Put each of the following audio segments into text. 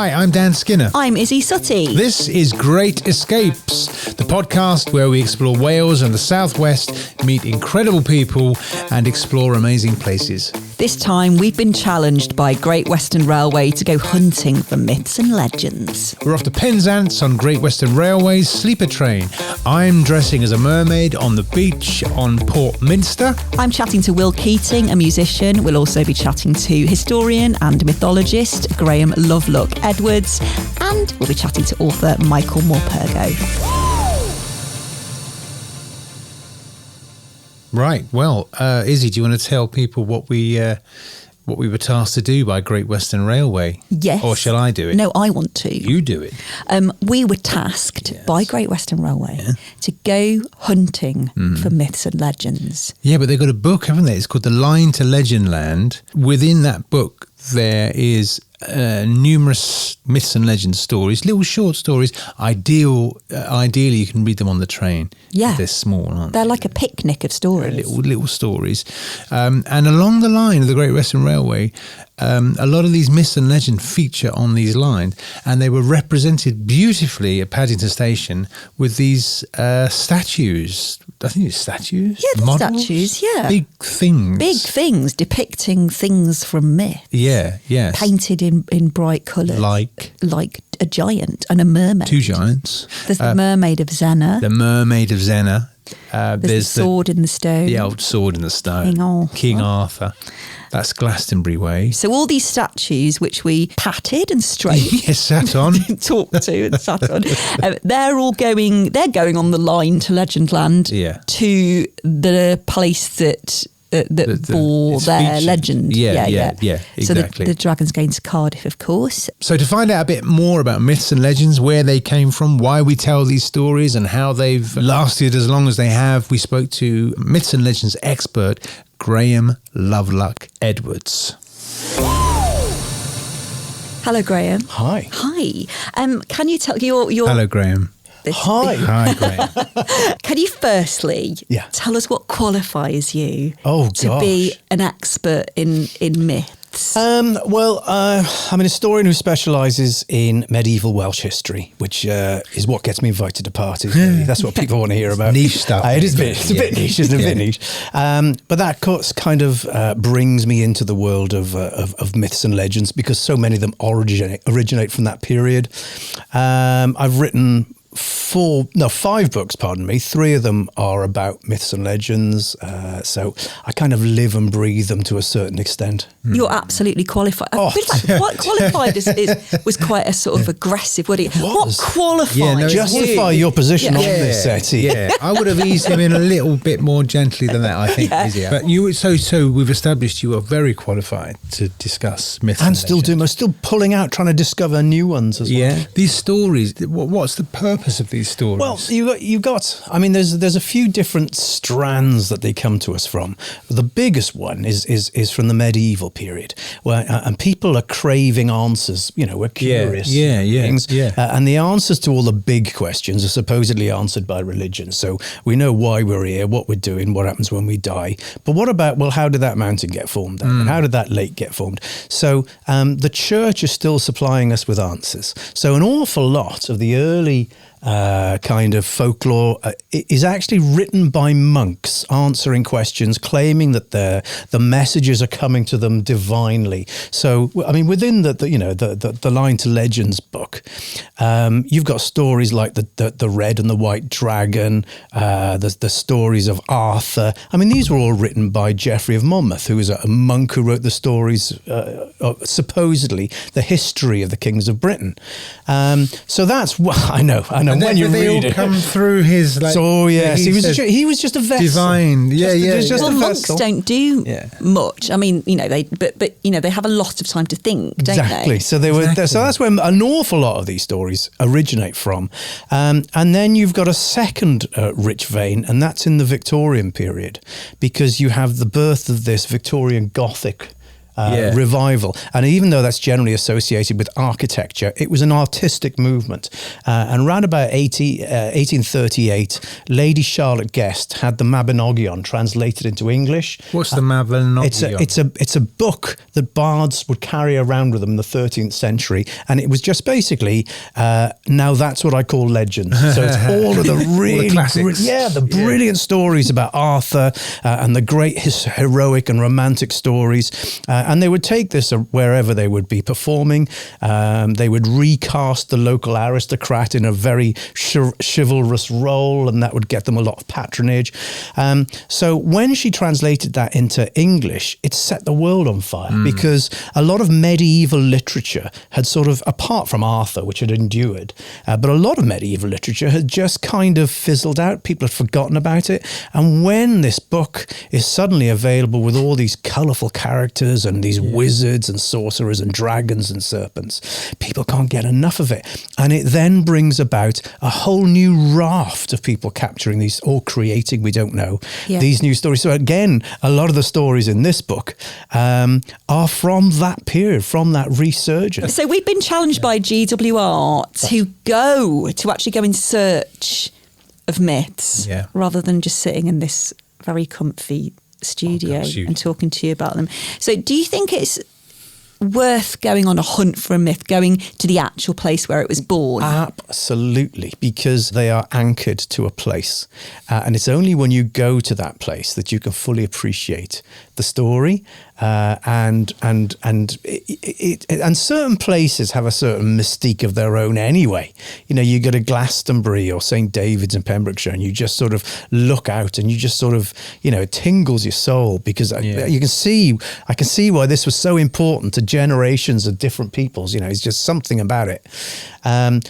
Hi, I'm Dan Skinner. I'm Izzy Suttie. This is Great Escapes, the podcast where we explore Wales and the southwest, meet incredible people and explore amazing places. This time we've been challenged by Great Western Railway to go hunting for myths and legends. We're off to Penzance on Great Western Railway's sleeper train. I'm dressing as a mermaid on the beach on Port Minster. I'm chatting to Will Keating, a musician. We'll also be chatting to historian and mythologist Graham Loveluck-Edwards, and we'll be chatting to author Michael Morpurgo. Right, well, Izzy, do you want to tell people what we were tasked to do by Great Western Railway? Yes. Or shall I do it? No, I want to. You do it. We were tasked by Great Western Railway to go hunting for myths and legends. Yeah, but they've got a book, haven't they? It's called The Line to Legend Land. Within that book, there is numerous myths and legend stories, little short stories. Ideally, you can read them on the train. Yeah. They're small, aren't they? They're like a picnic of stories. Little stories. And along the line of the Great Western Railway, a lot of these myths and legend feature on these lines, and they were represented beautifully at Paddington Station with these statues. I think it's statues? Yeah, the models? statues, yeah. Big things. Big things depicting things from myth. Yeah, yes. Painted in bright colours. Like a giant and a mermaid. Two giants. There's the Mermaid of Zennor. The Mermaid of Zennor. There's the sword in the stone. The old sword in the stone. King Arthur. That's Glastonbury way. So all these statues, which we patted and stroked, yes, sat on, talked to and sat on, they're going on the line to Legendland, to the place that bore their legend. Yeah, exactly. So the dragon's going to Cardiff, of course. So to find out a bit more about myths and legends, where they came from, why we tell these stories and how they've lasted as long as they have, we spoke to myths and legends expert Graham Loveluck-Edwards. Hello, Graham. Hi. Can you tell your... Hello, Graham. Hi, Graham. Can you firstly tell us what qualifies you to be an expert in myths? Well, I'm an historian who specialises in medieval Welsh history, which is what gets me invited to parties. Really. That's what people want to hear about. Niche stuff. It's a bit niche, isn't it? A bit niche. But that kind of brings me into the world of myths and legends, because so many of them originate from that period. I've written 5 books, pardon me. 3 of them are about myths and legends. So I kind of live and breathe them to a certain extent. You're absolutely qualified. What qualified was quite a sort of aggressive word. What qualified? Justify your position on this, Suttie. Yeah, I would have eased him in a little bit more gently than that, I think. But you, so we've established you are very qualified to discuss myths and legends. I'm still pulling out, trying to discover new ones as well. Yeah, these stories. What's the purpose of these stories? Well, you got. I mean, there's a few different strands that they come to us from. The biggest one is from the medieval period, where and people are craving answers. We're curious. Things. And the answers to all the big questions are supposedly answered by religion. So we know why we're here, what we're doing, what happens when we die. But what about, how did that mountain get formed then? And how did that lake get formed? So the church is still supplying us with answers. So an awful lot of the early kind of folklore is actually written by monks answering questions, claiming that the messages are coming to them divinely. So, I mean, within the Line to Legends book, you've got stories like the Red and the White Dragon, the stories of Arthur. I mean, these were all written by Geoffrey of Monmouth, who was a monk who wrote the stories, supposedly the history of the kings of Britain. So that's what I know. And when you read all it, come through his So yes, he was just a vessel. Divine, monks don't do much. I mean, they have a lot of time to think, don't they? Exactly. So they were. So that's where an awful lot of these stories originate from. And then you've got a second rich vein, and that's in the Victorian period, because you have the birth of this Victorian Gothic revival. And even though that's generally associated with architecture, it was an artistic movement. And around about 1838, Lady Charlotte Guest had the Mabinogion translated into English. What's the Mabinogion? It's a book that bards would carry around with them in the 13th century. And it was just basically, now that's what I call legends. So it's all of the really brilliant stories about Arthur and the great heroic and romantic stories. And they would take this wherever they would be performing. They would recast the local aristocrat in a very chivalrous role, and that would get them a lot of patronage. So when she translated that into English, it set the world on fire because a lot of medieval literature had sort of, apart from Arthur, which had endured, but a lot of medieval literature had just kind of fizzled out. People had forgotten about it. And when this book is suddenly available with all these colourful characters and these wizards and sorcerers and dragons and serpents, people can't get enough of it. And it then brings about a whole new raft of people capturing these, or creating, we don't know, these new stories. So again, a lot of the stories in this book are from that period, from that resurgence. So we've been challenged by GWR to actually go in search of myths rather than just sitting in this very comfy studio and talking to you about them. So do you think it's worth going on a hunt for a myth, going to the actual place where it was born? Absolutely, because they are anchored to a place. And it's only when you go to that place that you can fully appreciate the story. And certain places have a certain mystique of their own anyway. You know, you go to Glastonbury or St. David's in Pembrokeshire and you just sort of look out and you just sort of, you know, it tingles your soul because I can see why this was so important to generations of different peoples. You know, it's just something about it.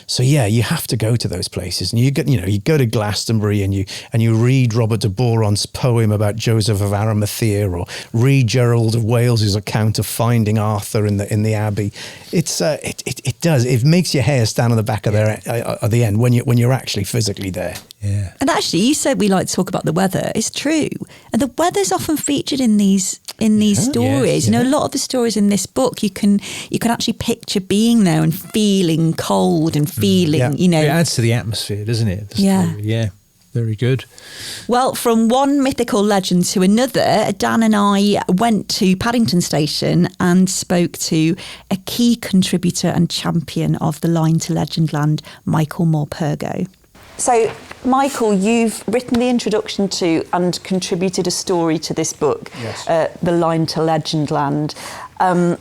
So you have to go to those places, and you go to Glastonbury and you read Robert de Boron's poem about Joseph of Arimathea, or read Gerald of Wales's account of finding Arthur in the abbey. It makes your hair stand on the back of the end when you're actually physically there. Yeah. And actually, you said we like to talk about the weather. It's true, and the weather's often featured in these stories. You know, a lot of the stories in this book, you can actually picture being there and feeling cold and feeling, you know. It adds to the atmosphere, doesn't it? Yeah. Very good. Well, from one mythical legend to another, Dan and I went to Paddington Station and spoke to a key contributor and champion of the Line to Legend land, Michael Morpurgo. So, Michael, you've written the introduction to and contributed a story to this book, The Line to Legend land. As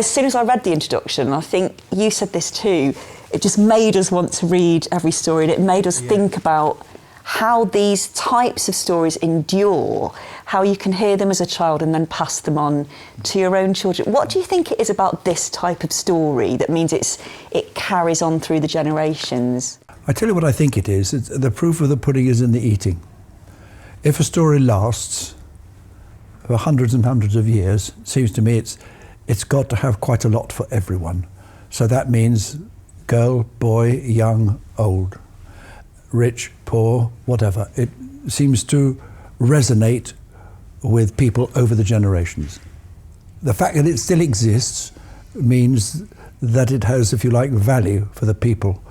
soon as I read the introduction, I think you said this too, it just made us want to read every story, and it made us think about how these types of stories endure, how you can hear them as a child and then pass them on to your own children. What do you think it is about this type of story that means it carries on through the generations? I tell you what I think it is. The proof of the pudding is in the eating. If a story lasts for hundreds and hundreds of years, it seems to me it's got to have quite a lot for everyone. So that means girl, boy, young, old, rich, poor, whatever. It seems to resonate with people over the generations. The fact that it still exists means that it has, if you like, value for the people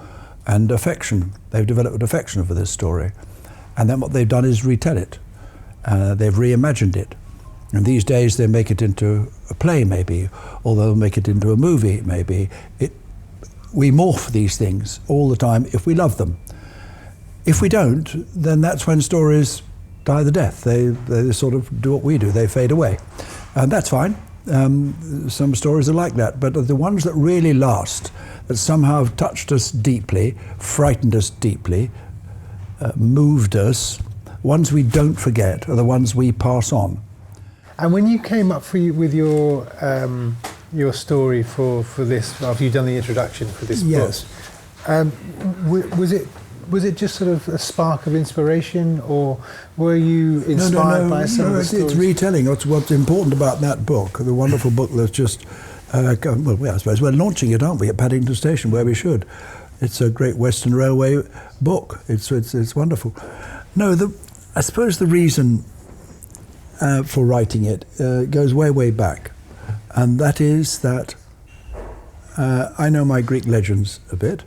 and affection. They've developed affection for this story. And then what they've done is retell it. They've reimagined it. And these days they make it into a play maybe, or they'll make it into a movie maybe. We morph these things all the time if we love them. If we don't, then that's when stories die the death. They sort of do what we do, they fade away. And that's fine. Some stories are like that, but the ones that really last, that somehow have touched us deeply, frightened us deeply, moved us, ones we don't forget are the ones we pass on. And when you came up with your story for this, after you'd done the introduction for this book, was it just sort of a spark of inspiration, or were you inspired by some of the stories? It's retelling. What's important about that book, the wonderful book that's just, I suppose we're launching it, aren't we, at Paddington Station, where we should. It's a Great Western Railway book. It's wonderful. No, I suppose the reason for writing it goes way, way back. And that is that I know my Greek legends a bit.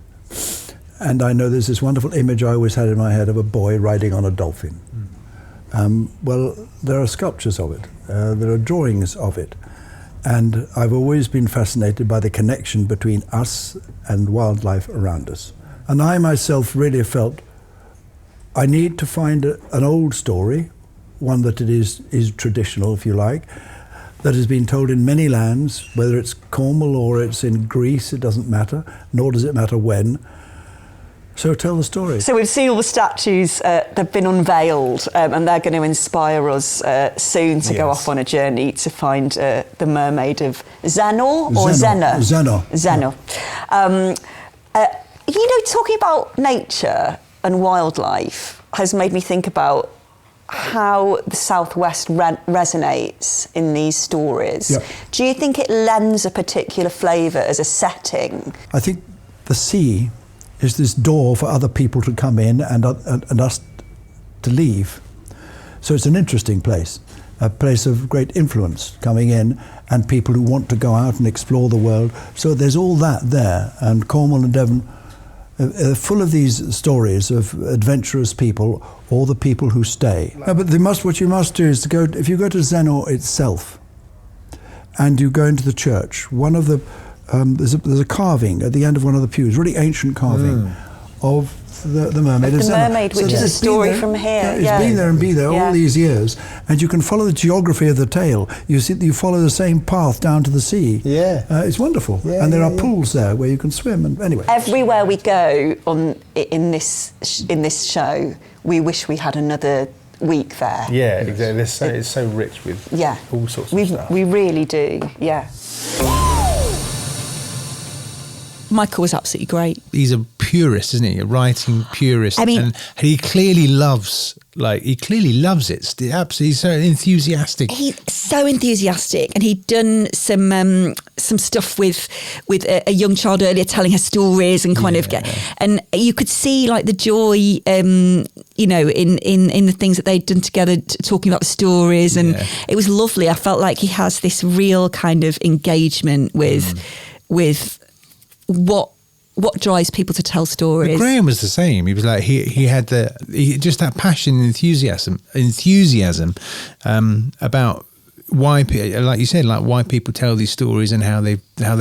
And I know there's this wonderful image I always had in my head of a boy riding on a dolphin. Well, there are sculptures of it. There are drawings of it. And I've always been fascinated by the connection between us and wildlife around us. And I myself really felt I need to find an old story, one that it is traditional, if you like, that has been told in many lands, whether it's Cornwall or it's in Greece, it doesn't matter, nor does it matter when. So tell the story. So we've seen all the statues that have been unveiled, and they're going to inspire us soon to go off on a journey to find the Mermaid of Zennor or Zennor? Zennor. Talking about nature and wildlife has made me think about how the Southwest resonates in these stories. Yeah. Do you think it lends a particular flavour as a setting? I think the sea is this door for other people to come in and us to leave. So it's an interesting place, a place of great influence coming in, and people who want to go out and explore the world. So there's all that there, and Cornwall and Devon are full of these stories of adventurous people or the people who stay. No, but what you must do is to go, if you go to Zennor itself and you go into the church, one of the there's a carving at the end of one of the pews, really ancient carving of the Mermaid of Zennor. The Mermaid, which is a story from here. It's been there and be there all these years, and you can follow the geography of the tale. You follow the same path down to the sea. It's wonderful, and there are pools there where you can swim. And anyway, everywhere we go in this show, we wish we had another week there. Yeah, exactly. It's so rich with all sorts of stuff. We really do. Yeah. Michael was absolutely great. He's a purist, isn't he? A writing purist. I mean, and he clearly loves it. Absolutely, he's so enthusiastic. He's so enthusiastic, and he'd done some stuff with a young child earlier, telling her stories and and you could see like the joy, in the things that they'd done together, talking about the stories, and it was lovely. I felt like he has this real kind of engagement with what drives people to tell stories. But Graham was the same. He was like he had just that passion and enthusiasm about why, like you said, like why people tell these stories and how they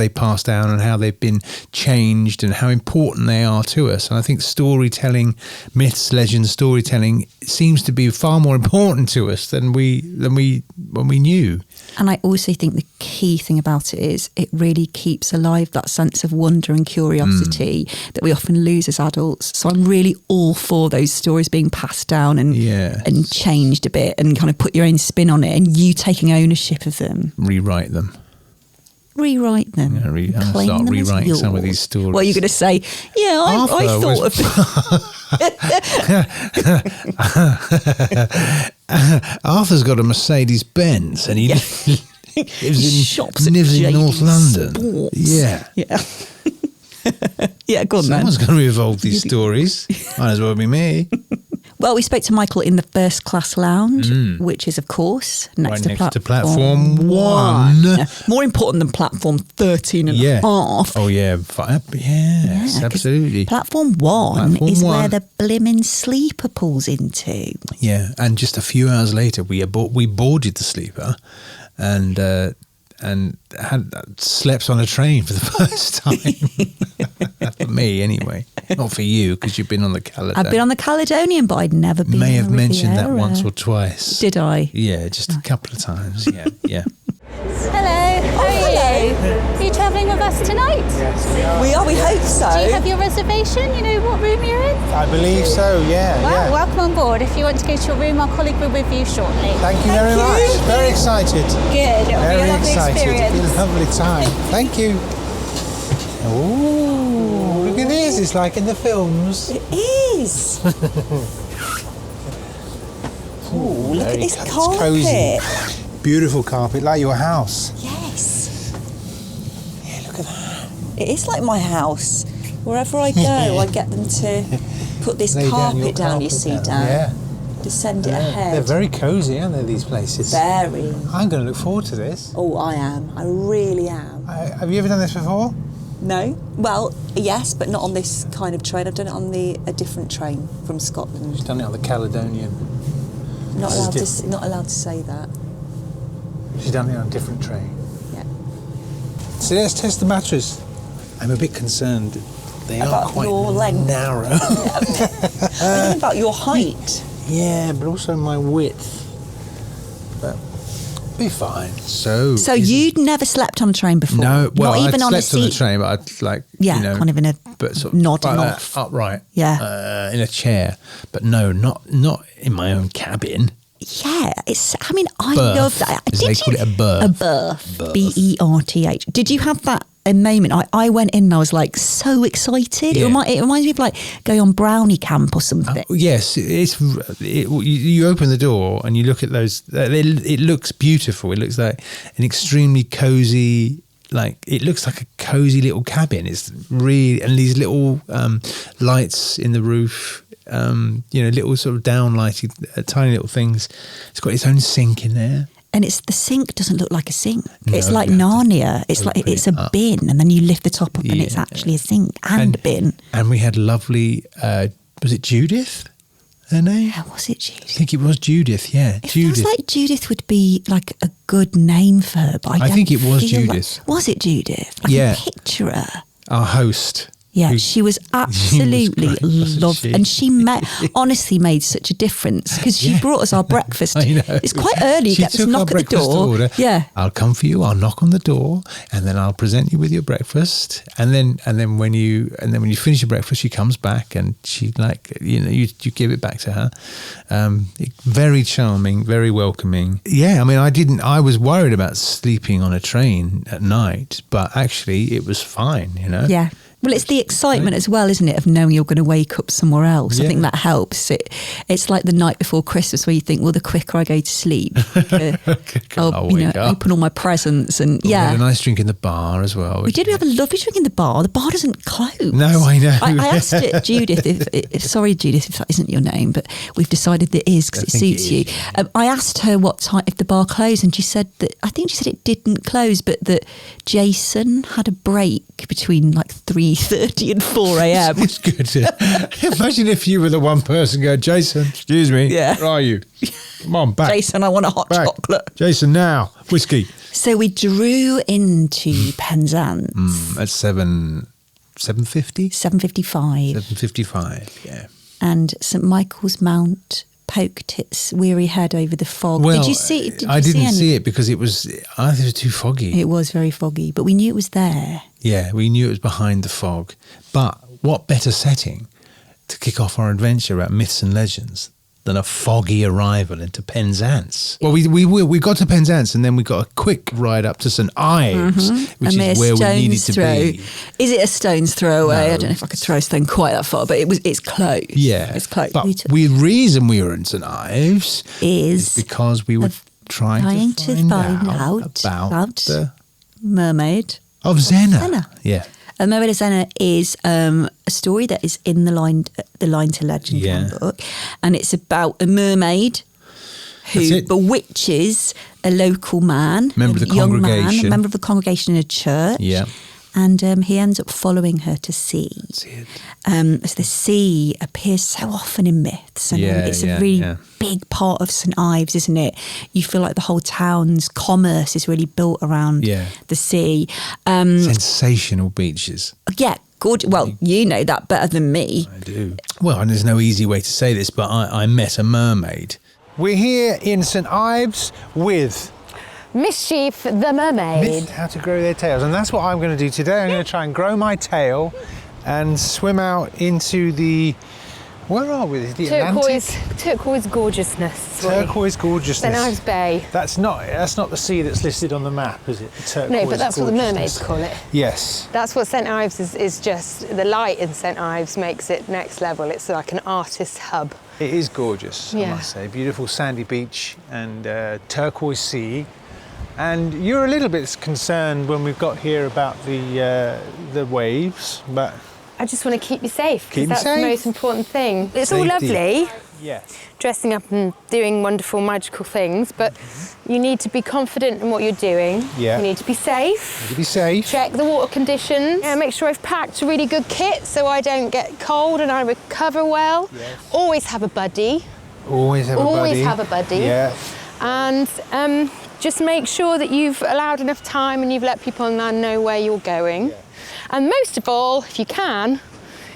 pass down and how they've been changed and how important they are to us. And I think storytelling, myths, legends, storytelling seems to be far more important to us than we knew. And I also think the key thing about it is it really keeps alive that sense of wonder and curiosity that we often lose as adults. So I'm really all for those stories being passed down and changed a bit and kind of put your own spin on it, and you taking ownership of them. Rewrite them. I'm start rewriting some of these stories. Well, you're going to say, I thought of Arthur's got a Mercedes Benz, and he shops lives in North London. Sports. Yeah. Yeah, go on, Someone's going to evolve these stories. Might as well be me. Well, we spoke to Michael in the first class lounge, which is, of course, next to platform 1. More important than platform 13 and a half. Oh, yeah. Yes, absolutely. Platform 1 is where the blimmin' sleeper pulls into. Yeah, and just a few hours later, we boarded the sleeper and had slept on a train for the first time. For me, anyway. Not for you, because you've been on the Caledonian. I've been on the Caledonian, but I'd never been May have mentioned that Riviera. once or twice. Did I? Yeah, just a couple of times. Yeah. Hello, how are you? Are you travelling with us tonight? Yes, we are. We hope so. Do you have your reservation? You know what room you're in? I believe so, yeah. Well, welcome on board. If you want to go to your room, our colleague will be with you shortly. Thank you very much. Very excited. Good. It'll be a lovely excited. experience. It'll be a lovely time. Thank you. Oh, look at this. It's like in the films. It is. Ooh, look at this carpet. Cozy. Beautiful carpet, like your house. Yes. Yeah, look at that. It is like my house. Wherever I go, I get them to put this Lay carpet your down, you carpet see, down. Dan. Yeah. descend it ahead. They're very cosy, aren't they, these places? Very. I'm going to look forward to this. Oh, I am. I really am. Have you ever done this before? No? Well, yes, but not on this kind of train. I've done it on a different train from Scotland. You've done it on the Caledonian. Not allowed to say that. She's done it on a different train. Yeah. So let's test the mattress. I'm a bit concerned. They About are quite your length. narrow. What about your height? Yeah, but also my width. But be fine. So you'd never slept on a train before? No, well, not even I'd on a slept on the seat? train, but I'd like, kind of in a but sort of nodding quite, off. upright, Yeah. in a chair. But no, not in my own cabin. Yeah, I Berth. love that. As they call it, a berth. A berth. B-E-R-T-H. Did you have that a moment? I went in and I was like so excited. Yeah. It reminds me of like going on brownie camp or something. Yes, you open the door and you look at those. It looks beautiful. It looks like an extremely cozy. Like it looks like a cozy little cabin. It's really, and these little lights in the roof. Little sort of downlighted, tiny little things. It's got its own sink in there. And the sink doesn't look like a sink. No, it's like you have to Narnia. It's like open it's it a up. bin, and then you lift the top up, and it's actually a sink and a bin. And we had lovely. Was it Judith? Her name? How was it, I Judith? think it was Judith. Yeah, It Judith. feels like Judith would be like a good name for her, but I think don't it was feel like- Judith. Was it Judith? I Yeah. can picture her. Our host. Yeah, who- she was absolutely great, wasn't lovely. she? And she honestly made such a difference because she brought us our breakfast. I know. It's quite early. She Get us took our knock at the breakfast door. order. Yeah. I'll come for you. I'll knock on the door, and then I'll present you with your breakfast. And then when you finish your breakfast, she comes back and she you give it back to her. Very charming, very welcoming. Yeah, I was worried about sleeping on a train at night, but actually it was fine. Yeah. Well, it's the excitement as well, isn't it, of knowing you're going to wake up somewhere else. I Yeah. think that helps. It's like the night before Christmas where you think, well, the quicker I go to sleep, I'll wake up. open all my presents. And We yeah. had a nice drink in the bar as well. We have a lovely drink in the bar. The bar doesn't close. No, I know. I asked it, Judith, sorry, Judith, if that isn't your name, but we've decided that it is because it I think suits it you. is, I asked her what time, if the bar closed, and she said it didn't close, but that Jason had a break between like 3:30 and 4 a.m. It's good. Imagine if you were the one person going, Jason, excuse me, Yeah. where are you? Come on, back. Jason, I want a hot back. chocolate. Jason, now. Whiskey. So we drew into Penzance. At 7:50? 7:55. 7:55, yeah. And St Michael's Mount poked its weary head over the fog. Well, Did you see? I didn't see it because I think it was too foggy. It was very foggy, but we knew it was there. Yeah, we knew it was behind the fog. But what better setting to kick off our adventure about myths and legends than a foggy arrival into Penzance? Well, we got to Penzance and then we got a quick ride up to St Ives, which A mere is where we needed stone's to be. Is it a stone's throw away? No. I don't know if I could throw a stone quite that far, but it's close. Yeah, It's close. But the reason we were in St Ives Is because we were trying to find out about the Mermaid of Zennor. Zennor. Yeah. Mermaid of Zennor is a story that is in the Line to Legend handbook, and it's about a mermaid who bewitches a local man, Member of the young man, congregation. a member of the congregation in a church. Yeah. And he ends up following her to sea. As the sea appears so often in myths, and it's a really big part of St Ives, isn't it? You feel like the whole town's commerce is really built around the sea. Sensational beaches. Yeah, good. Well, you know that better than me. I do. Well, and there's no easy way to say this, but I met a mermaid. We're here in St Ives with Mischief the mermaid. how to grow their tails, and that's what I'm going to do today. I'm going to try and grow my tail and swim out into the, where are we? The Atlantic? Turquoise gorgeousness. Turquoise gorgeousness. St Ives Bay. That's not the sea that's listed on the map, is it? The turquoise No, but that's what the gorgeousness. mermaids call it. Yes. That's what St Ives is just, the light in St Ives makes it next level. It's like an artist's hub. It is gorgeous, I Yeah. must say. Beautiful sandy beach and turquoise sea. And you're a little bit concerned when we've got here about the waves, but I just want to keep you safe. Keep me That's safe. the most important thing. It's all Safety. lovely, Yes. dressing up and doing wonderful magical things, but you need to be confident in what you're doing. Yeah. You need to be safe. To be safe. Check the water conditions. Make sure I've packed a really good kit so I don't get cold and I recover well. Yes. Always have a buddy. Always have a buddy. Always have a buddy. Yeah. And just make sure that you've allowed enough time and you've let people know where you're going. Yeah. And most of all, if you can,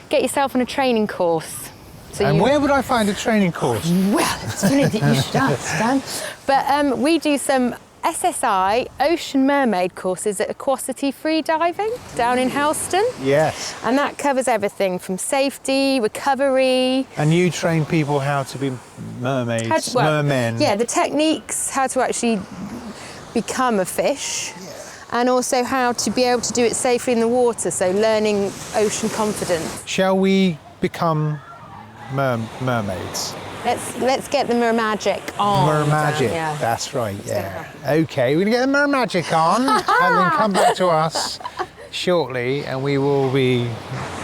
get yourself on a training course. So And where would I find a training course? Well, it's funny that you should ask, Dan. But we do some SSI ocean mermaid courses at Aquacity Free Diving down in Helston. Yes. And that covers everything from safety, recovery. And you train people how to be mermaids, mermen. Yeah, the techniques, how to actually become a fish. And also how to be able to do it safely in the water, so learning ocean confidence. Shall we become mermaids? Let's get the mermagic on. Mermagic, Yeah. that's right, yeah. Okay, we're gonna get the mermagic on and then come back to us shortly and we will be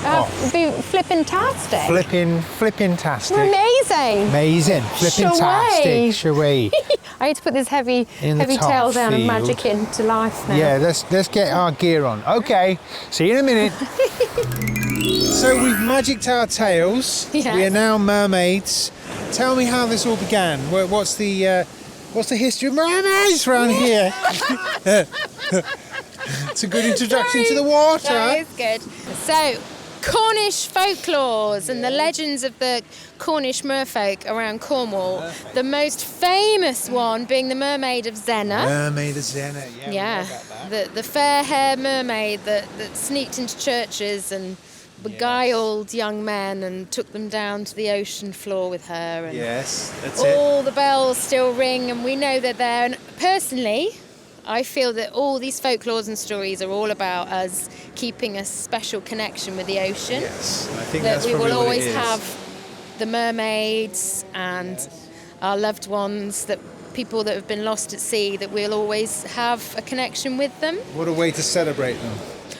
off. Be flippin-tastic. Flippin'-tastic. Amazing. Amazing, flippin'-tastic, charade. I need to put this heavy In the top tail down and field. magic into life now. Yeah, let's get our gear on. Okay, see you in a minute. So we've magicked our tails. Yes. We are now mermaids. Tell me how this all began. What's the history of mermaids around here? It's a good introduction to the water. That is good. So, Cornish folklores and the legends of the Cornish merfolk around Cornwall. The most famous one being the Mermaid of Zennor. Mermaid of Zennor, yeah. Yeah, we know about that. the fair hair mermaid that sneaked into churches and beguiled young men and took them down to the ocean floor with her. And Yes, that's it. all the bells still ring and we know they're there. And personally, I feel that all these folklores and stories are all about us keeping a special connection with the ocean. Yes, I think That that's we probably will what always it is. have the mermaids and our loved ones, that people that have been lost at sea, that we'll always have a connection with them. What a way to celebrate them.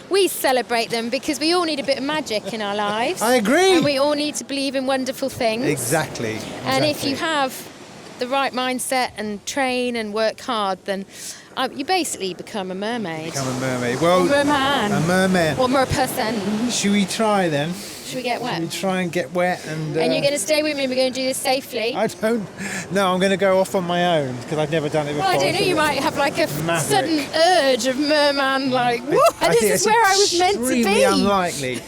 We celebrate them because we all need a bit of magic in our lives. I agree. And we all need to believe in wonderful things. Exactly. And if you have the right mindset and train and work hard, then you basically become a mermaid. Become a mermaid. Well, merman. a merman. Or merperson. Should we try then? Should we get wet? Should we try and get wet and... And you're going to stay with me, we're going to do this safely. I don't... No, I'm going to go off on my own because I've never done it before. Well, I don't know, you might have like a Maverick. sudden urge of merman, like, woo, and think this it's is where I was meant to be. extremely unlikely.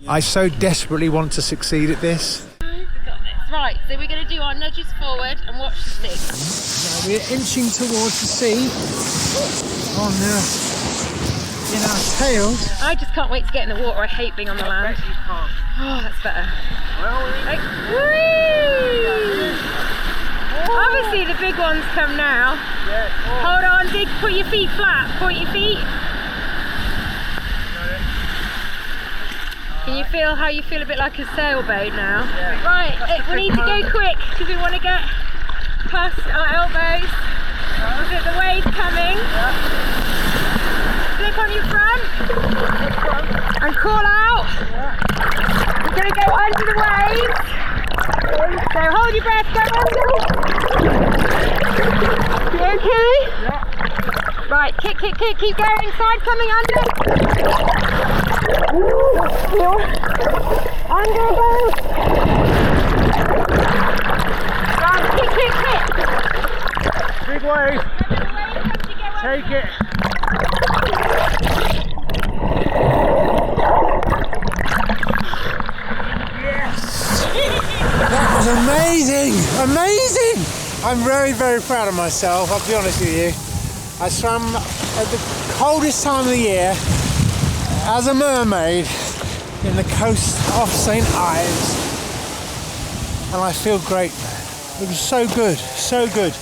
I so desperately want to succeed at this. Right, so we're going to do our nudges forward and watch the sea. Now we're inching towards the sea on in our tails. I just can't wait to get in the water. I hate being on the land. Oh, that's better. Like, whee! Obviously the big ones come now. Hold on, Dick, put your feet flat. Point your feet. Can you feel how you feel a bit like a sailboat now? Yeah. Right, we need to go quick because we want to get past our elbows. Look at the waves coming. Flip on your front and call out. We're going to go under the waves. So hold your breath, go under. You okay? Yeah. Right, kick, keep going. Side coming under. Under a boat. Right, kick. Big wave. Take it. Yes! That was amazing! I'm very, very proud of myself, I'll be honest with you. I swam at the coldest time of the year as a mermaid in the coast of St. Ives, and I feel great. It was so good, so good.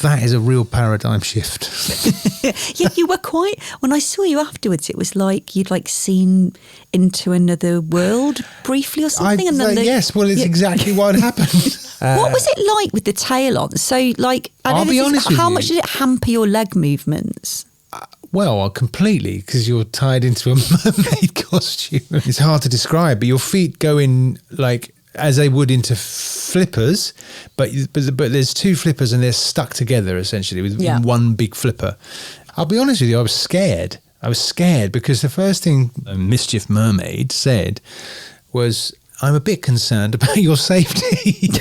That is a real paradigm shift. Yeah, you were quite. When I saw you afterwards, it was like you'd seen into another world briefly or something. Yes, well, it's exactly what happened. What was it like with the tail on? So, I'll be honest with how you. much did it hamper your leg movements? Well, completely, because you're tied into a mermaid costume. It's hard to describe, but your feet go in like as they would into flippers, but there's two flippers and they're stuck together essentially with one big flipper. I'll be honest with you, I was scared. Because the first thing Mischief Mermaid said was, "I'm a bit concerned about your safety."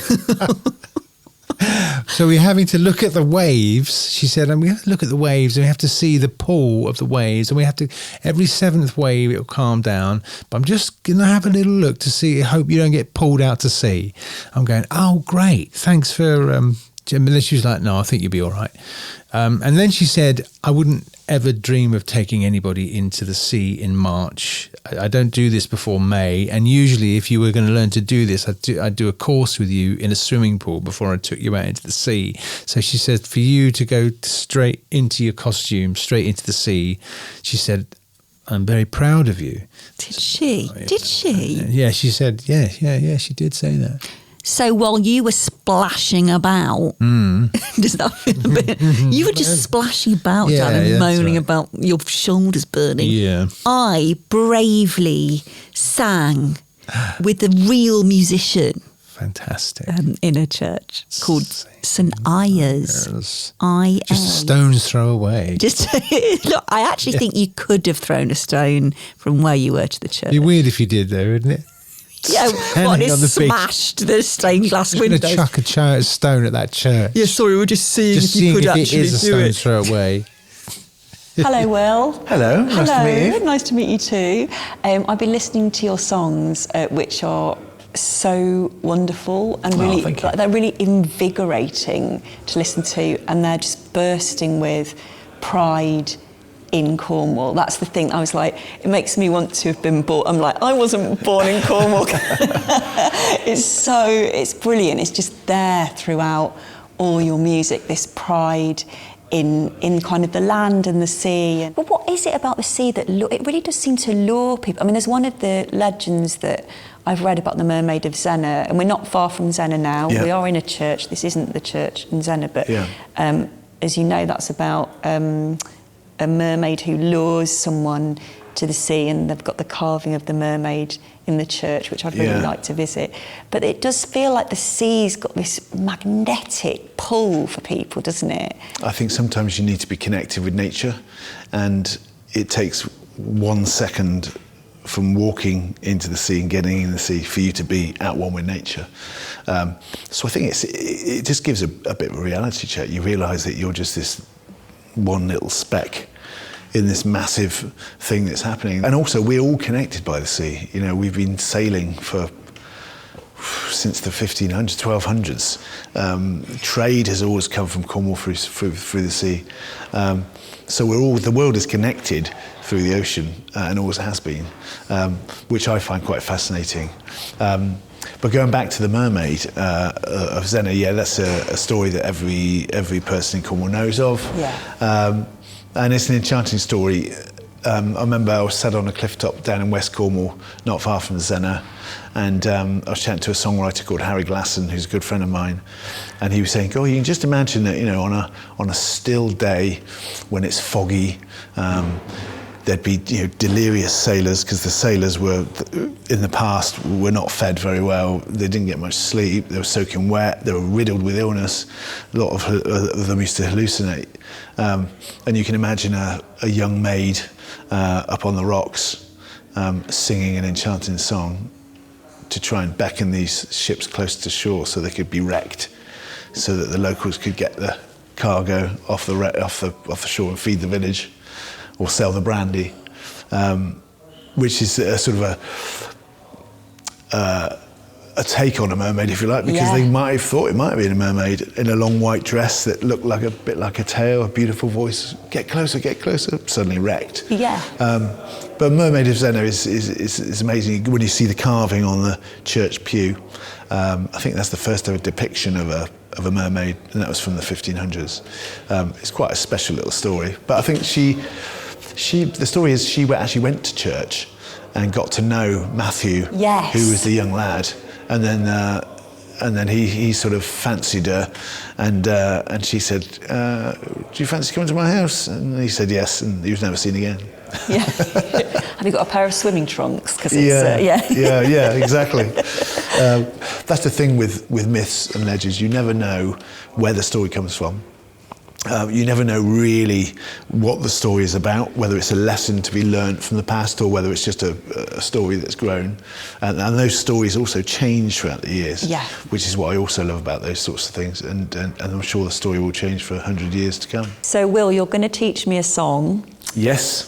So we're having to look at the waves. She said, and we have to look at the waves and we have to see the pull of the waves, and we have to, every seventh wave it'll calm down, but I'm just going to have a little look to see, hope you don't get pulled out to sea. I'm going, oh, great. Thanks for, and then she was like, no, I think you'll be all right. And then she said, I wouldn't ever dream of taking anybody into the sea in March. I don't do this before May. And usually if you were going to learn to do this, I'd do a course with you in a swimming pool before I took you out into the sea. So she said, for you to go straight into your costume, straight into the sea, she said, I'm very proud of you. Did she? Did she? Yeah, she said, yeah, she did say that. So while you were splashing about, does that feel a bit? You were just splashing about, Dan, and moaning about your shoulders burning. Yeah. I bravely sang with a real musician. Fantastic. In a church called St. Ayers. Just a stone's throw away. Look, I actually think you could have thrown a stone from where you were to the church. It'd be weird if you did, though, wouldn't it? Yeah, what, it smashed the stained glass windows. I'm going to chuck a stone at that church. Yeah, sorry, we're just seeing if you could actually do it. It is a stone's throw away. Hello, Will. Hello, nice to meet you. Nice to meet you too. I've been listening to your songs, which are so wonderful and really, they're really invigorating to listen to, and they're just bursting with pride in Cornwall. That's the thing. I was like, it makes me want to have been born. I'm like, I wasn't born in Cornwall. It's brilliant. It's just there throughout all your music, this pride in kind of the land and the sea. But what is it about the sea that it really does seem to lure people? I mean, there's one of the legends that I've read about the Mermaid of Zennor, and we're not far from Zennor now. Yeah. We are in a church. This isn't the church in Zennor, but as you know, that's about a mermaid who lures someone to the sea, and they've got the carving of the mermaid in the church, which I'd really like to visit. But it does feel like the sea's got this magnetic pull for people, doesn't it? I think sometimes you need to be connected with nature, and it takes 1 second from walking into the sea and getting in the sea for you to be at one with nature. So I think it just gives a bit of a reality check. You realise that you're just this one little speck in this massive thing that's happening. And also, we're all connected by the sea. You know, we've been sailing since the 1500s, 1200s. Trade has always come from Cornwall through the sea. So the world is connected through the ocean, and always has been, which I find quite fascinating. But going back to the Mermaid of Zennor, that's a story that every person in Cornwall knows of. Yeah. And it's an enchanting story. I remember I was sat on a cliff top down in West Cornwall, not far from Zennor, and I was chatting to a songwriter called Harry Glasson, who's a good friend of mine, and he was saying, "Oh, you can just imagine that, you know, on a still day when it's foggy." There'd be, you know, delirious sailors, because the sailors were, in the past, were not fed very well. They didn't get much sleep. They were soaking wet. They were riddled with illness. A lot of them used to hallucinate. And you can imagine a young maid up on the rocks singing an enchanting song to try and beckon these ships close to shore so they could be wrecked, so that the locals could get the cargo off the shore and feed the village, or sell the brandy, which is a sort of a take on a mermaid, if you like, because they might have thought it might have been a mermaid in a long white dress that looked like a bit like a tail, a beautiful voice. Get closer, suddenly wrecked. Yeah. But Mermaid of Zennor is amazing. When you see the carving on the church pew, I think that's the first ever depiction of a mermaid, and that was from the 1500s. It's quite a special little story. But I think the story is she actually went to church and got to know Matthew, who was the young lad, and then then he sort of fancied her, and she said, "Do you fancy coming to my house?" And he said yes, and he was never seen again. Yeah. Have you got a pair of swimming trunks? Because yeah, exactly. That's the thing with myths and legends. You never know where the story comes from. You never know really what the story is about, whether it's a lesson to be learnt from the past or whether it's just a story that's grown. And those stories also change throughout the years, which is what I also love about those sorts of things. And I'm sure the story will change for 100 years to come. So, Will, you're going to teach me a song. Yes.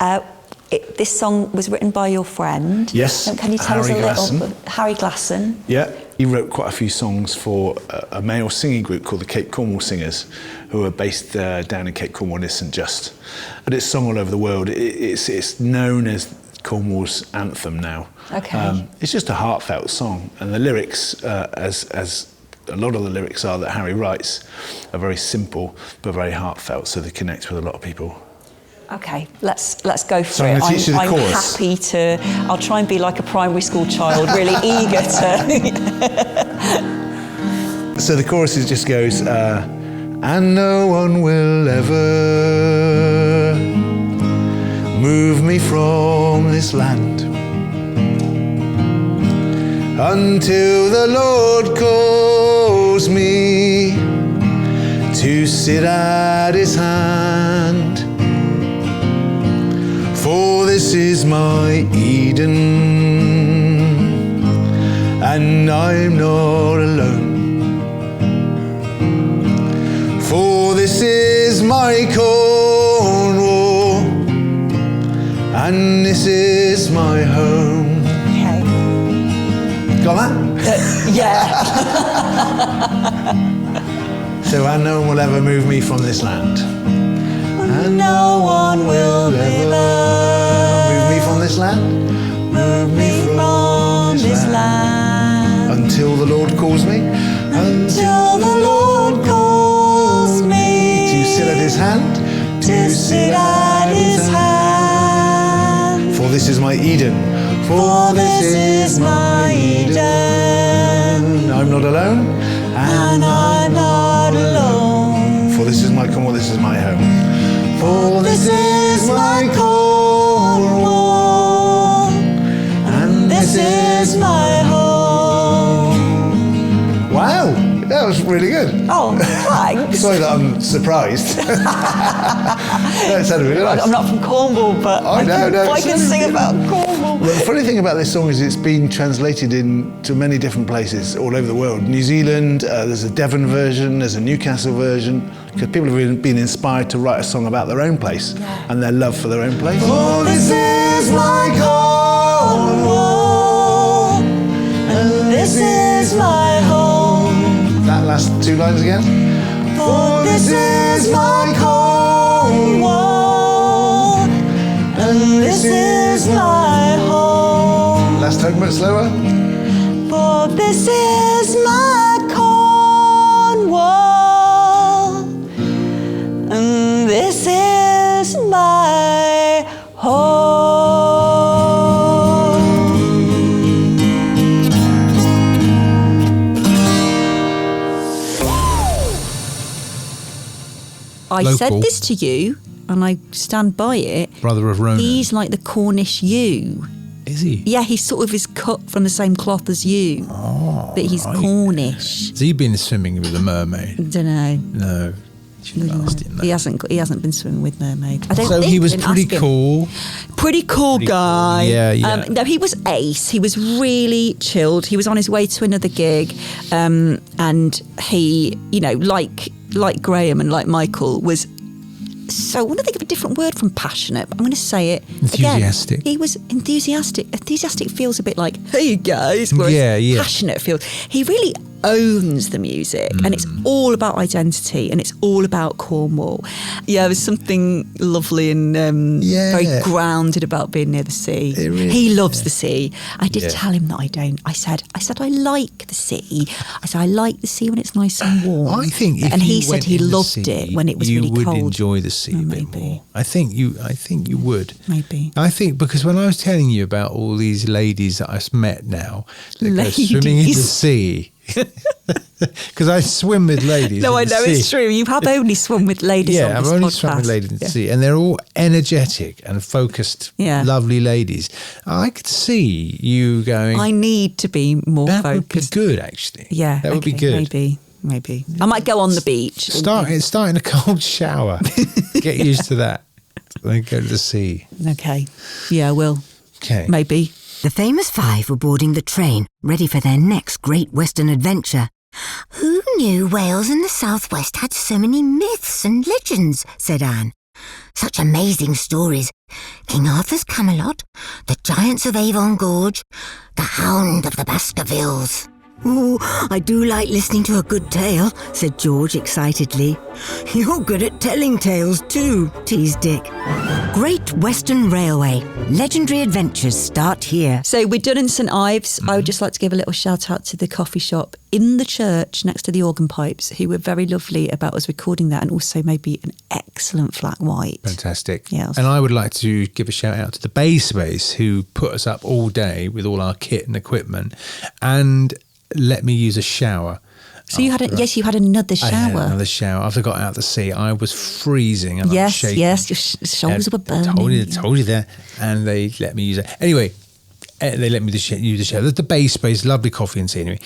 This song was written by your friend. Yes. Can you tell us a little? Harry Glasson. Yeah. He wrote quite a few songs for a male singing group called the Cape Cornwall Singers, who are based down in Cape Cornwall near St Just. But it's sung all over the world. It's known as Cornwall's anthem now. Okay. It's just a heartfelt song, and the lyrics, as a lot of the lyrics are that Harry writes, are very simple but very heartfelt, so they connect with a lot of people. Okay, let's go for So it. I'm gonna teach you the chorus. Happy to. I'll try and be like a primary school child, really eager to. So the chorus just goes, and no one will ever move me from this land until the Lord calls me to sit at his hand. For this is my Eden, and I'm not alone. For this is my Cornwall, and this is my home. Okay. Got that? Yeah. So, and no one will ever move me from this land. And no one will ever move me from this land. Move me from this land. Until the Lord calls me. Until the Lord calls me. To sit at his hand. To sit at his hand. For this is my Eden. For this is my Eden. I'm not alone. And I'm not alone. For this is my Cornwall, this is my home. For this is my Cornwall, and this is my home. Wow, that was really good. Oh, thanks. Sorry that I'm surprised. That sounded really nice. I'm not from Cornwall, but I can sing about Cornwall. Well, the funny thing about this song is it's been translated into many different places all over the world. New Zealand, there's a Devon version, there's a Newcastle version, because people have been inspired to write a song about their own place and their love for their own place. For this is my Cornwall, and this is my home. That last two lines again. For this is my Cornwall, and this is my home. Last time, but slower. For this is my Cornwall, and this is my home. I said this to you, and I stand by it. Brother of Ronan. He's like the Cornish you. Is he? Yeah, he sort of is cut from the same cloth as you. Oh, but he's Cornish. Has he been swimming with the mermaid? I don't know. No. He hasn't been swimming with mermaid. I don't so think he was I didn't pretty ask him. cool. Pretty cool guy. Cool. Yeah. No, he was ace. He was really chilled. He was on his way to another gig, and he, like Graham and like Michael, was. So I want to think of a different word from passionate, but I'm going to say it enthusiastic. Again. He was enthusiastic. Enthusiastic feels a bit like, hey guys, whereas passionate feels. He really owns the music, and it's all about identity, and it's all about Cornwall. Yeah, there's something lovely and very grounded about being near the sea. Really he loves the sea. I did tell him that I don't. I said I like the sea. I said I like the sea when it's nice and warm. I think, and he said he loved it when it was really cold. You would enjoy the sea a bit more. I think you would. Maybe. I think because when I was telling you about all these ladies that I've met now that go Ladies. swimming in the sea. Because I swim with ladies. No, I in the know sea. it's true. You have only swum with ladies on Yeah, I've this only podcast. swum with ladies in the sea, and they're all energetic and focused, Yeah. lovely ladies. I could see you going. I need to be more that would be focused. good, actually. Yeah, that would be okay, good. Maybe. I might go on the beach. Start in a cold shower. Get used to that. Then go to the sea. Okay. Yeah, I will. Okay. Maybe. The famous five were boarding the train, ready for their next great Western adventure. Who knew Wales and the Southwest had so many myths and legends, said Anne. Such amazing stories. King Arthur's Camelot, the Giants of Avon Gorge, the Hound of the Baskervilles. Oh, I do like listening to a good tale, said George excitedly. You're good at telling tales too, teased Dick. Great Western Railway. Legendary adventures start here. So we're done in St Ives. I would just like to give a little shout out to the coffee shop in the church next to the organ pipes, who were very lovely about us recording that, and also maybe an excellent flat white. Fantastic. Yeah, and I would like to give a shout out to the Bay Space, who put us up all day with all our kit and equipment and let me use a shower. So you had you had another shower. I had another shower. After I got out of the sea, I was freezing and I was shaking. Yes, your shoulders were burning. Told you there. And they let me use it. Anyway, they let me use the shower. The Bay Space, lovely coffee and scenery.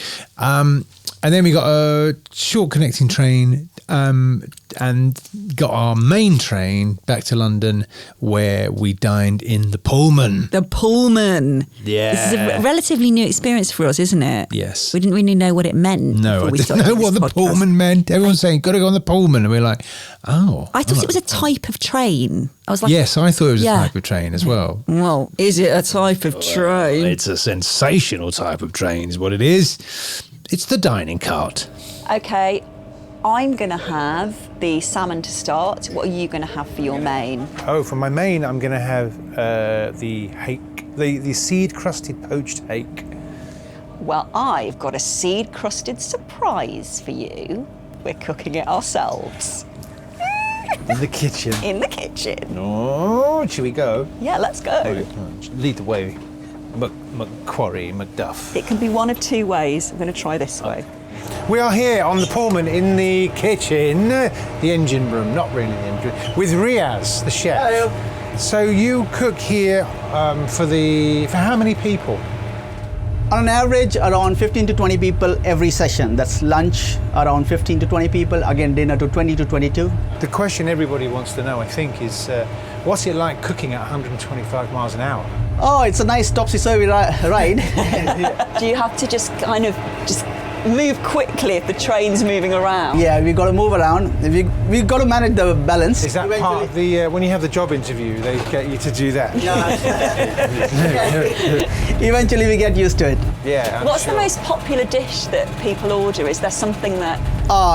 And then we got a short connecting train and got our main train back to London, where we dined in the Pullman. The Pullman. Yeah. This is a relatively new experience for us, isn't it? Yes. We didn't really know what it meant. No, I before we didn't started know this what the podcast. Pullman meant. Everyone's saying, got to go on the Pullman. And we're like, oh. I thought it was a type of train. I was like, Yes, I thought it was Yeah. a type of train as well. well, is it a type of train? It's a sensational type of train is what it is. It's the dining cart. Okay, I'm going to have the salmon to start. What are you going to have for your main? Oh, for my main, I'm going to have the hake, the seed-crusted poached hake. Well, I've got a seed-crusted surprise for you. We're cooking it ourselves. In the kitchen. In the kitchen. Oh, should we go? Yeah, let's go. Lead the way. Macquarie, Macduff. It can be one of two ways. I'm going to try this way. We are here on the Pullman in the kitchen, the engine room, not really the engine room, with Riaz, the chef. Hello. So you cook here for how many people? On an average, around 15 to 20 people every session. That's lunch, around 15 to 20 people. Again, dinner to 20 to 22. The question everybody wants to know, I think, is what's it like cooking at 125 miles an hour? Oh, it's a nice topsy-turvy ride. Do you have to just kind of move quickly if the train's moving around? Yeah, we got to move around. We got to manage the balance. Is that part of the, when you have the job interview, they get you to do that? Eventually, we get used to it. Yeah. What's the most popular dish that people order? Is there something that...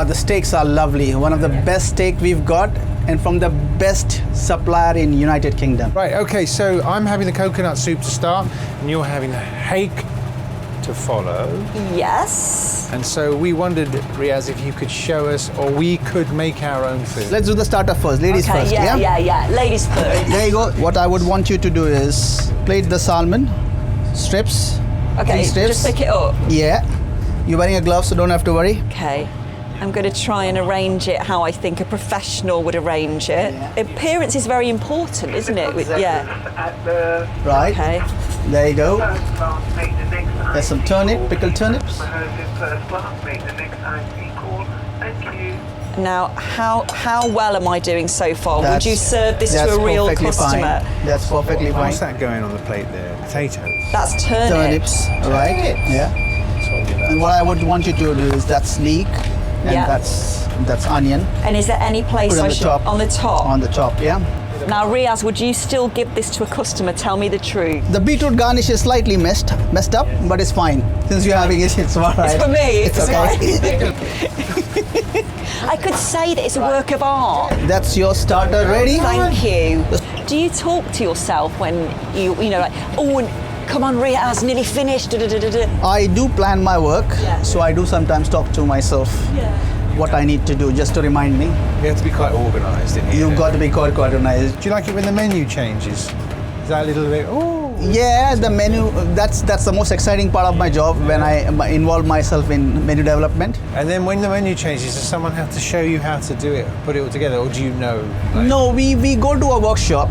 The steaks are lovely. One of the best steak we've got, and from the best supplier in United Kingdom. Right, okay, so I'm having the coconut soup to start, and you're having the hake to follow. Yes. And so we wondered, Riaz, if you could show us, or we could make our own food. Let's do the starter first. Ladies Okay, first. yeah. Ladies first. There you go. What I would want you to do is plate the salmon, strips. Okay, 3 strips. just pick it up. Yeah. You're wearing a glove, so don't have to worry. Okay. I'm going to try and arrange it how I think a professional would arrange it. Yeah. Appearance is very important, isn't it? Yeah. Right. Okay. There you go. There's some turnip, pickled turnips. Now, how well am I doing so far? Would you serve this to that's a real perfectly customer? Fine. That's perfectly fine. What's that going on the plate there? Potatoes? That's turnips. Right? Yeah. And what I would want you to do is that's leek, and Yeah. that's onion. And is there any place Put it I on the should... top. On the top? On the top, yeah. Now, Riaz, would you still give this to a customer? Tell me the truth. The beetroot garnish is slightly messed up, but it's fine. Since you're having it, it's all right. It's for me. It's okay. I could say that it's a work of art. That's your starter ready. Thank you. Do you talk to yourself when you know, like, oh, come on, Riaz, nearly finished. I do plan my work, so I do sometimes talk to myself what I need to do just to remind me. You have to be quite organised in here. You've got to be quite organized. Do you like it when the menu changes? Is that a little bit, oh? Yeah, the menu, that's the most exciting part of my job when I involve myself in menu development. And then when the menu changes, does someone have to show you how to do it, put it all together, or do you know? No, we go to a workshop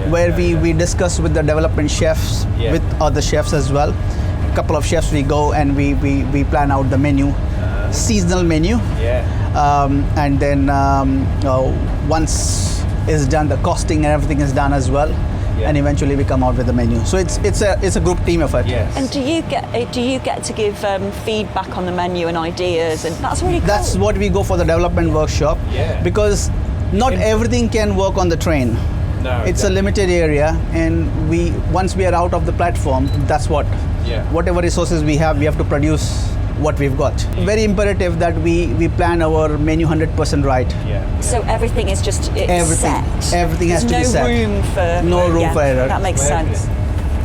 where we discuss with the development chefs, with other chefs as well. A couple of chefs we go and we plan out the menu, seasonal menu. And then once it's done, the costing and everything is done as well. And eventually we come out with the menu. So it's a group team effort. And do you get to give feedback on the menu and ideas? And that's really cool. That's what we go for the development workshop. Because not everything can work on the train. No, it's a limited area, and once we are out of the platform, that's whatever resources we have to produce what we've got. Very imperative that we plan our menu 100% right. So everything is just everything. set. Everything has to be set. No room for error. That makes sense.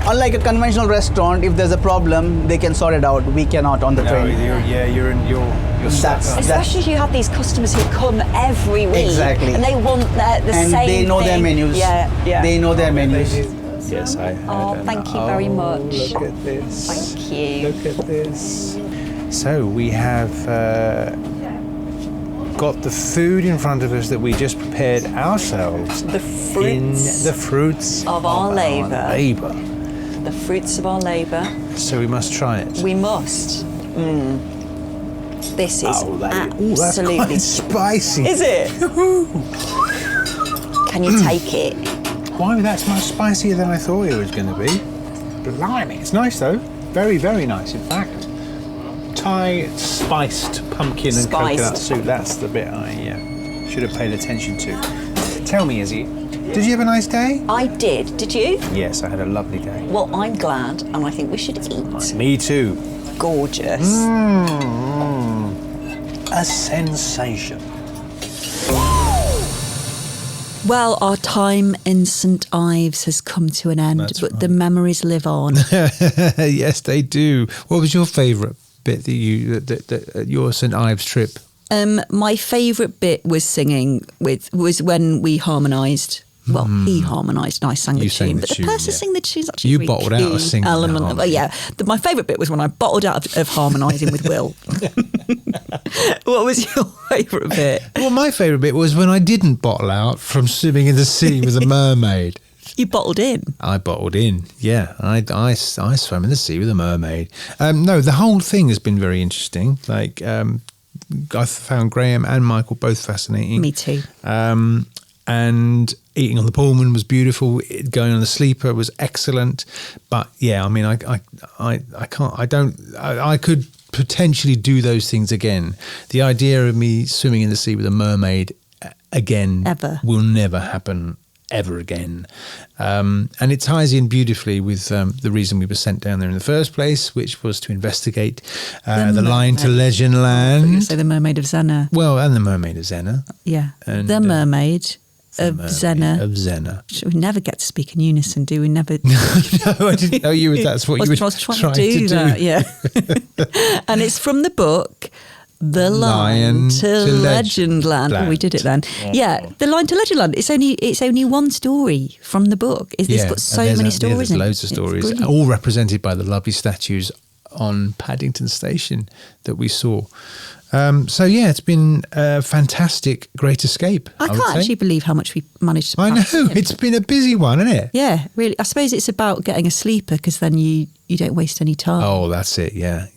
Unlike a conventional restaurant, if there's a problem, they can sort it out. We cannot on the train. You're stuck. Especially if you have these customers who come every week. Exactly. And they want the same thing. And they know their menus. They know their menus. Yes, I heard. Oh, thank you very much. Look at this. Thank you. Look at this. So we have got the food in front of us that we just prepared ourselves. The fruits of our labour. The fruits of our labour. So we must try it. We must. This is absolutely that's quite spicy. Is it? Can you take it? Why? That's much spicier than I thought it was going to be. Blimey. It's nice though. Very, very nice, in fact. Thai spiced pumpkin and coconut soup. That's the bit I should have paid attention to. Tell me, Izzy, did you have a nice day? I did. Did you? Yes, I had a lovely day. Well, I'm glad, and I think we should eat. Me too. Gorgeous. A sensation. Well, our time in St Ives has come to an end, but the memories live on. Yes, they do. What was your favourite bit that your St Ives trip? My favourite bit was singing was when we harmonised. Well, he harmonised and I sang the tune, but the person singing the tune is actually you really bottled out of singing element of my favourite bit was when I bottled out of harmonising with Will. What was your favourite bit? Well, my favourite bit was when I didn't bottle out from swimming in the sea with a mermaid. You bottled in. I bottled in. Yeah, I swam in the sea with a mermaid. No, the whole thing has been very interesting. Like I found Graham and Michael both fascinating. Me too. And eating on the Pullman was beautiful. Going on the sleeper was excellent. But yeah, I mean, I could potentially do those things again. The idea of me swimming in the sea with a mermaid again will never happen ever again. And it ties in beautifully with the reason we were sent down there in the first place, which was to investigate the line to legend land. So the Mermaid of Zennor. Well, and the Mermaid of Zennor. Yeah. And the Mermaid of Zennor. We never get to speak in unison, do we? Never. No, I didn't know that's what you were trying to do. That, yeah. And it's from the book The Line to Legend Land. Oh, we did it then. Yeah, The Line to Legend Land. It's only one story from the book. It's got so many stories in it. There's loads of stories, all represented by the lovely statues on Paddington Station that we saw. So yeah, it's been a fantastic, great escape. I can't actually believe how much we managed to pack. I know, it's been a busy one, isn't it? Yeah, really. I suppose it's about getting a sleeper because then you don't waste any time. Oh, that's it. Yeah.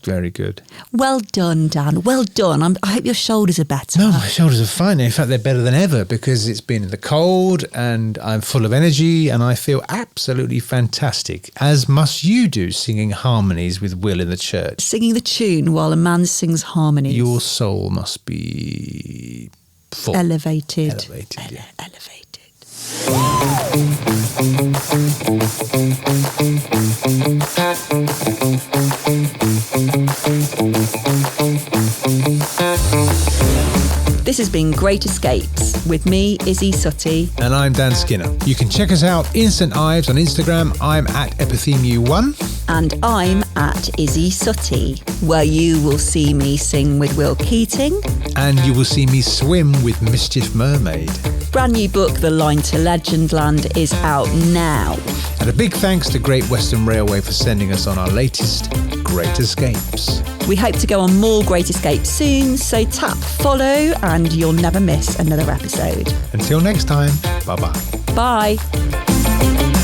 Very good. Well done, Dan. Well done. I hope your shoulders are better. No, my shoulders are fine. In fact, they're better than ever because it's been in the cold and I'm full of energy and I feel absolutely fantastic, as must you do, singing harmonies with Will in the church. Singing the tune while a man sings harmonies. Your soul must be full. Elevated. Yeah. Elevated. This has been Great Escapes with me, Izzy Suttie. And I'm Dan Skinner. You can check us out in St Ives on Instagram. I'm at Epithemu1. And I'm at Izzy Suttie, where you will see me sing with Will Keating. and you will see me swim with Mischief Mermaid. Brand new book, The Line to Legend Land, is out now. And a big thanks to Great Western Railway for sending us on our latest Great Escapes. We hope to go on more Great Escapes soon, so tap follow and you'll never miss another episode. Until next time, bye-bye. Bye.